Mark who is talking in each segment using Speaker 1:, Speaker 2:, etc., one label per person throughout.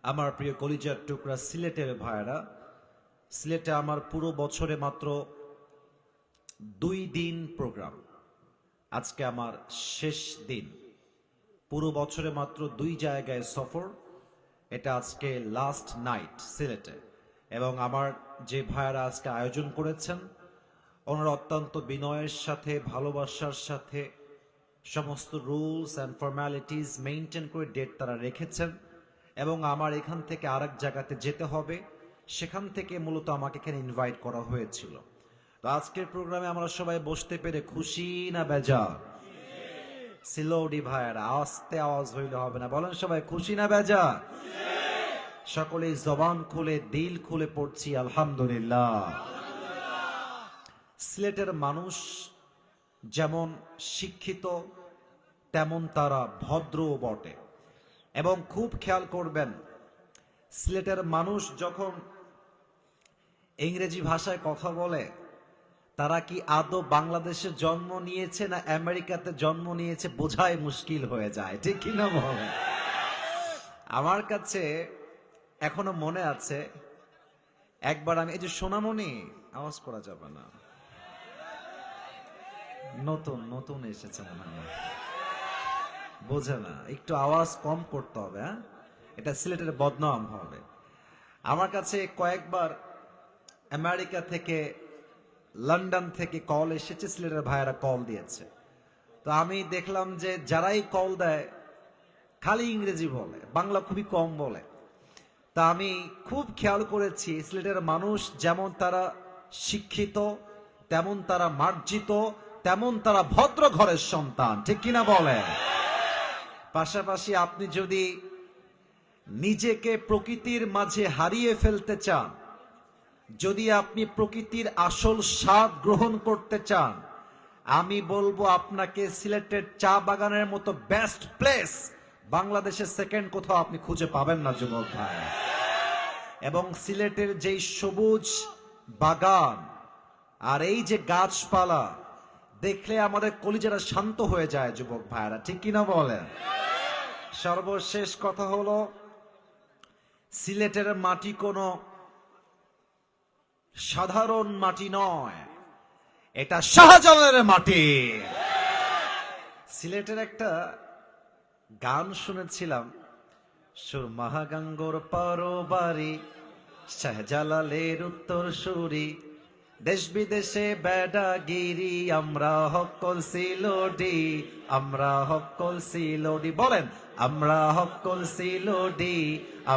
Speaker 1: আমার প্রিয় কলিজার টুকরা সিলেটের ভাইরা, সিলেটে আমার পুরো বছরে মাত্র 2 দিন প্রোগ্রাম। আজকে আমার শেষ দিন। পুরো বছরে মাত্র 2 জায়গায় সফর। এটা আজকে লাস্ট নাইট সিলেটে। এবং আমার যে ভাইরা আজকে আয়োজন করেছেন, ওনারা অত্যন্ত বিনয়ের সাথে, ভালোবাসার সাথে সমস্ত রুলস অ্যান্ড ফর্মালিটিস মেনটেন করে ডেট তারা রেখেছেন। এবং আমার এখান থেকে আরেক জায়গাতে যেতে হবে, সেখান থেকে মূলত আমাকে এখানে ইনভাইট করা হয়েছিল। তো আজকের প্রোগ্রামে আমরা সবাই বসতে পেরে খুশি না বেজার? সিলোডি ভাইয়েরা, আস্তে আওয়াজ হইলে হবে না, বলেন সবাই খুশি না বেজার? সকলেই জবান খুলে দিল খুলে পড়ছি আলহামদুলিল্লাহ। সিলেটের মানুষ যেমন শিক্ষিত, তেমন তারা ভদ্রও বটে। এবং খুব খেয়াল করবেন, সিলেটের মানুষ যখন ইংরেজি ভাষায় কথা বলে, তারা কি আদৌ বাংলাদেশে জন্ম নিয়েছে না আমেরিকাতে জন্ম নিয়েছে বোঝাই মুশকিল হয়ে যায়, ঠিক কিনা বলে? আমার কাছে এখনো মনে আছে, একবার আমি এই যে সোনামণি, আওয়াজ করা যাবে না, নতুন নতুন এসেছে মনে হয়, বোঝে না, একটু আওয়াজ কম করতে হবে। হ্যাঁ, এটা সিলেটের বদনাম হবে। আমার কাছে কয়েকবার আমেরিকা থেকে, লন্ডন থেকে কল এসেছে, সিলেটের ভাইয়েরা কল দিয়েছে। তো আমি দেখলাম যে যারাই কল দেয় খালি ইংরেজি বলে, বাংলা খুবই কম বলে। তা আমি খুব খেয়াল করেছি, সিলেটের মানুষ যেমন তারা শিক্ষিত, তেমন তারা মার্জিত, তেমন তারা ভদ্র ঘরের সন্তান, ঠিক কিনা বলে? পাশাপাশি আপনি যদি নিজেকে প্রকৃতির মাঝে হারিয়ে ফেলতে চান, যদি আপনি প্রকৃতির আসল স্বাদ গ্রহণ করতে চান, আমি বলবো আপনাকে সিলেটের চা বাগানের মতো বেস্ট প্লেস বাংলাদেশের সেকেন্ড কোথাও আপনি খুঁজে পাবেন না যুবক ভাই। এবং সিলেটের যেই সবুজ বাগান আর এই যে গাছপালা দেখলে আমাদের কলিজারা শান্ত হয়ে যায় যুবক ভাইরা, ঠিক কিনা বলেন? সর্বশেষ কথা হলো, সিলেটের মাটি কোনো সাধারণ মাটি নয়, এটা শাহজালালের মাটি। সিলেটের একটা গান শুনেছিলাম, সুরমাহা গাঙ্গোর পারোবারি, শাহজালালের উত্তর সুরি, দেশ বিদেশে বেডাগিরি, আমরা হকল সিলোডি, আমরা হকল সিলোডি, বলেন আমরা হকল সিলোডি,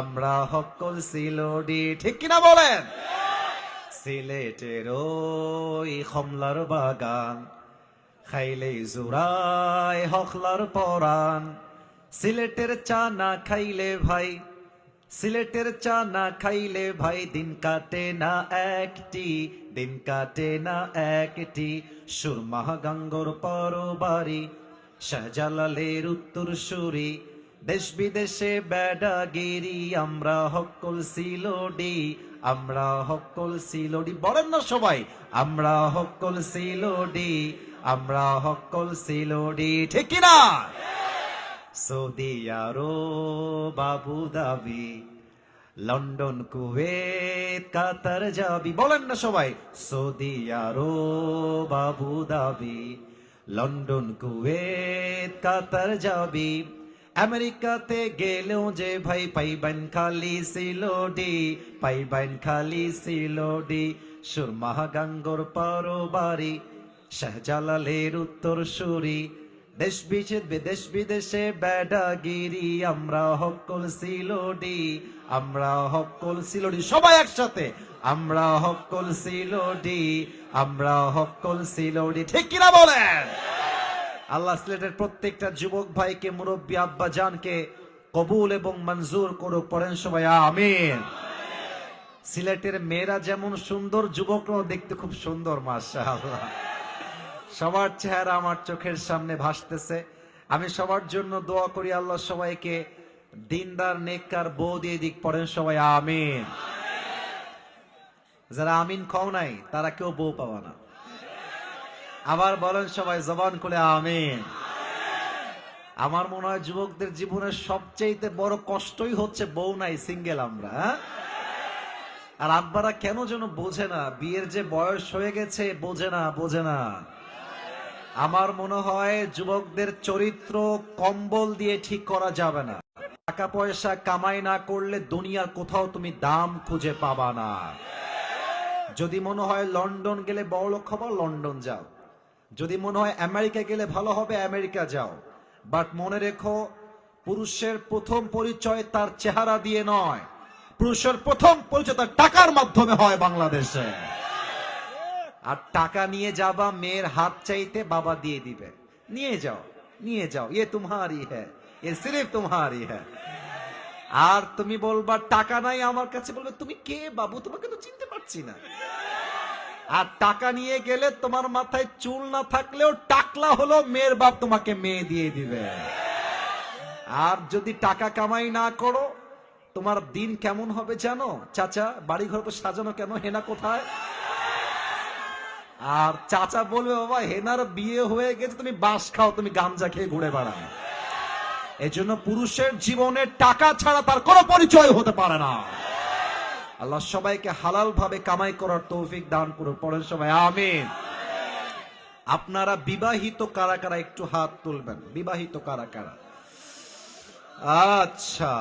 Speaker 1: আমরা হকল সিলোডি, ঠিক কিনা বলেন? সিলেটের ওই কমলার বাগান খাইলে জুরায় হকলার পরাণ, সিলেটের চা না খাইলে ভাই, সিলেটের চা না খাইলে ভাই দিন কাটে না একটি, দিন কাটে না একটি। সুরমাহা গাঙ্গোর পরবারি, শাহজালালের উত্তর সুরি, দেশ বিদেশে বেডাগিরি, আমরা হকল সিলোডি, আমরা হকল সিলোডি, বলেন না সবাই আমরা হকল সিলোডি, আমরা হকল সিলোডি, ঠিক কিনা? সৌদি আরব, আবু ধাবি, লন্ডন, কুয়েত, কাতার যাবি, বলেন না সবাই সৌদি আরব, আবু ধাবি, লন্ডন, কুয়েত, কাতার যাবি। আমেরিকাতে গেলেও যে ভাই পাইবেন খালি সিলোডি, পাইবেন খালি সিলোডি। সুরমাহা গাঙ্গোর পারোবারি, শাহজালালের উত্তর সুরি, দেশ বিদেশে বেডাগিরি, আমরা হকল সিলোডি, আমরা হকল সিলোডি, সবাই একসাথে আমরা হকল সিলোডি, আমরা হকল সিলোডি, ঠিক কিনা বলেন? আল্লাহ সিলেটের প্রত্যেকটা যুবক ভাইকে, মুরব্বী আব্বা জানকে কবুল এবং মঞ্জুর করুক, পড়েন সবাই আমিন। সিলেটের মেয়েরা যেমন সুন্দর, যুবকরাও দেখতে খুব সুন্দর, মাশাআল্লাহ। সবার চেহারা আমার চোখের সামনে ভাসতেছে। আমি সবার জন্য দোয়া করি, আল্লাহ সবাইকে দিনদার নেককার বউ দিয়ে দিক, পড়েন সবাই আমিন। যারা আমিন খাও নাই তারা কেউ বউ পাওয়া না। আবার বলেন সবাই জবান খুলে আমিন। আমার মনে হয় যুবকদের জীবনের সবচেয়ে বড় কষ্টই হচ্ছে বউ নাই, সিঙ্গেল আমরা, হ্যাঁ? আর আব্বারা কেন যেন বোঝে না, বিয়ের যে বয়স হয়ে গেছে বোঝে না। আমার মনে হয় যুবকদের চরিত্র কম্বল দিয়ে ঠিক করা যাবে না। টাকা পয়সা কামাই না করলে দুনিয়ার কোথাও তুমি দাম খুঁজে পাবা না। যদি মনে হয় লন্ডন গেলে বড়লোক হবো, লন্ডন যাও। যদি মনে হয় আমেরিকা গেলে ভালো হবে, আমেরিকা যাও। বাট মনে রেখো, পুরুষের প্রথম পরিচয় তার চেহারা দিয়ে নয়, পুরুষের প্রথম পরিচয় তার টাকার মাধ্যমে হয় বাংলাদেশে। আর টাকা নিয়ে যাবা, মেয়ের হাত চাইতে বাবা দিয়ে দিবে, নিয়ে যাও, ये तुम्हारी है, ये सिर्फ तुम्हारी है। আর তুমি বলবা টাকা নাই আমার কাছে, বলবে তুমি কে বাবু, তোমাকে তো চিনতে পারছি না। আর টাকা নিয়ে গেলে তোমার মাথায় চুল না থাকলেও টাকলা হলো মেয়ের বাপ তোমাকে মেয়ে দিয়ে দিবে। আর যদি টাকা কামাই না করো, তোমার দিন কেমন হবে জানো? চাচা বাড়ি ঘর সাজানো কেন, হেনা কোথায়? আর চাচা বলবে বাবা হেনার বিয়ে হয়ে গেছে, তুমি বাস খাও, তুমি গাঞ্জা খেয়ে ঘুরে বেড়াও। এই জন্য পুরুষের জীবনে টাকা ছাড়া তার কোনো পরিচয় হতে পারে না। আল্লাহ সবাইকে হালাল ভাবে কামাই করার তৌফিক দান করুন, পড়েন সবাই আমিন। আপনারা বিবাহিত কারা কারা একটু হাত তুলবেন, বিবাহিত কারা কারা? আচ্ছা।